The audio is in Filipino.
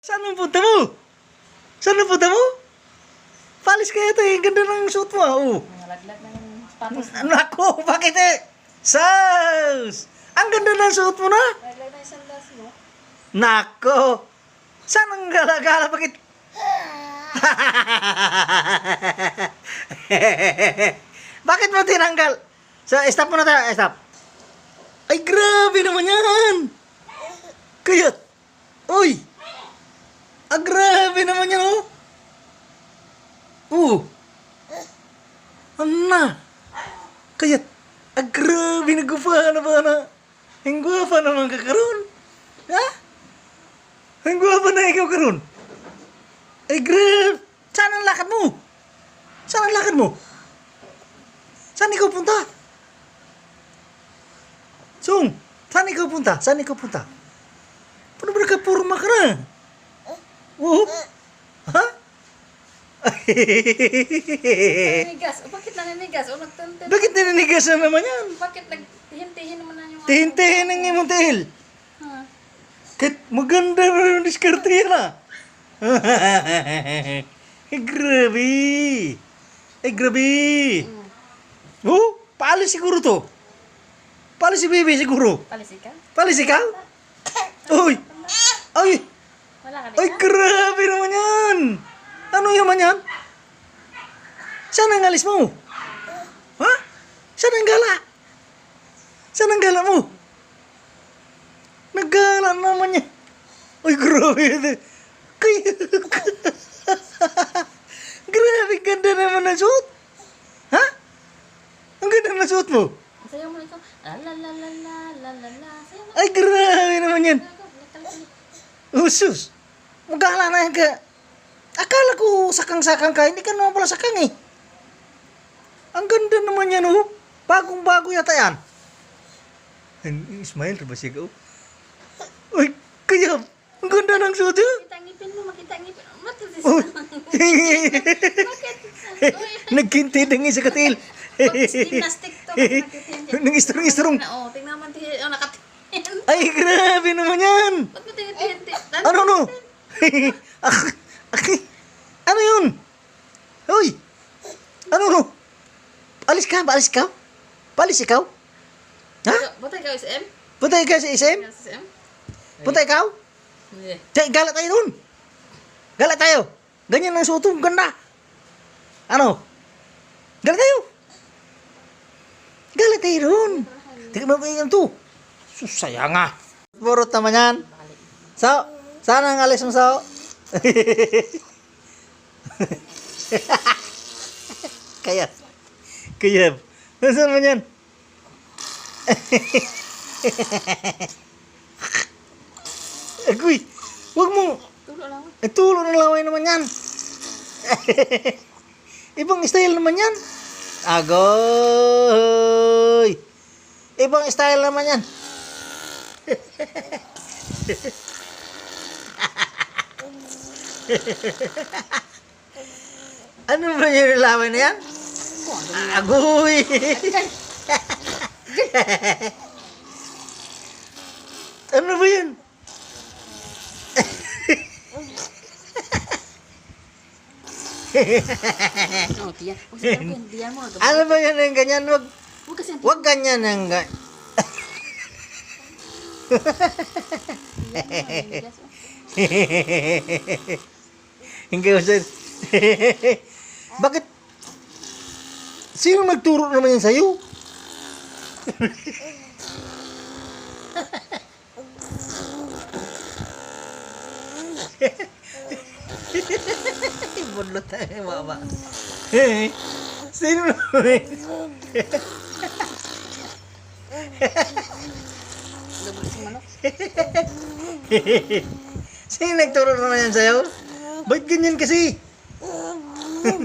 Saan ang punta mo? Saan ang punta mo? Palis kaya ito eh. Ganda ng suit mo. Oh. Nalaglag na ng sapatos. Naku, bakit eh? Sus! Ang ganda ng suit mo na. Nalaglag na yung sandas mo. Nako! Saan ang gala-gala? Bakit? Bakit mo tinanggal? So, stop muna tayo. Stop. Ay, grabe naman yan! Kayat! Uy! Ah, grabe naman yan, oh! Ano na? Kayat! Ah, grabe! Nagupahan na ba na? Ang guwapa naman ka karon. Ha? Ang guwapa na ikaw karon. Ay, grabe! Saan ang lakad mo? Saan ang lakad mo? Saan ikaw punta? Sung, saan ikaw punta? Saan ikaw punta? Paano ba nakapurma ka na? Oo? Ha? Naninigas. O bakit naninigas? O nagtuntin? Bakit naninigas na naman yan? Bakit nagtihin-tihin naman na yung... Tihin-tihin ang imong tihil. Ha? Kahit maganda na yung diskarte yan ah. Ay, grabe. Ay, grabe. Oh, paalis siguro to. Paalis si baby siguro. Palisi ka? Paalis ikaw? Uy! Ay! Wala ka Ay, na? grabe naman yan! Ano yaman yan? Saan ang alis mo? Ha? Saan ang gala? Saan ang gala mo? Naggala naman yan. Ay, grabe. Grabe, ganda naman ng suot. Ha? Ang ganda ng suot mo. Sayaw mo ito. La la la la la la la la. Sayaw mo. Ay, grabe naman yan. Nagkalit. Usus. Magala na yan ka. Akala ko sakang-sakang ka. Hindi ka naman pala sakang eh. Ang ganda naman yan oh. Bagong-bago yata yan. Ismail, ba siya ka oh? Uy, kaya, ang ganda ng suot yun. Makita ngipin mo, makita ngipin mo. Matulis Oh. Bakit? Nagkinti ng isa katil. Gymnastic to. Nang istrong-istrong. Oo, tingnan mo tihin. Oh, nakatingin. Ay, grabe naman yan. Ba't mo tihin? Ano no? Ano yun? Hoy! Ano no? Alis ka? Paalis ka? Paalis ikaw? Ha? Butay ka SM? Punta ka sa SM? SM? Punta ikaw? Hindi. Gala tayo dun. Gala tayo. Ganyan ang suot mo. Ganda. Ano? Gala tayo. Gala tayo dun. Tingnan mo yung to. Susaya nga. Burot naman yan. So, saan ang alis mo sao? Kaya. Kaya. Nasaan mo yan? Agoy. Huwag mo. Tulo lang. Tulo ng laway naman yan. Ibang style naman yan. Agoy. Ibang style naman yan. Ano ba yung laway na yan? Agoy. Ano ba yan? Oh, tiyan. Huwag siya gawin. Diyan mo. Ano ba yan yung ganyan? Huwag kasi. Wag ganyan ang Hindi ko sir. Bakit? Sino nagturo naman yan sa'yo? Budlot tayo, mama. Sino naman? Double si manok. Sino nagturo naman yan sa'yo? Ba't ganyan kasi? Yan.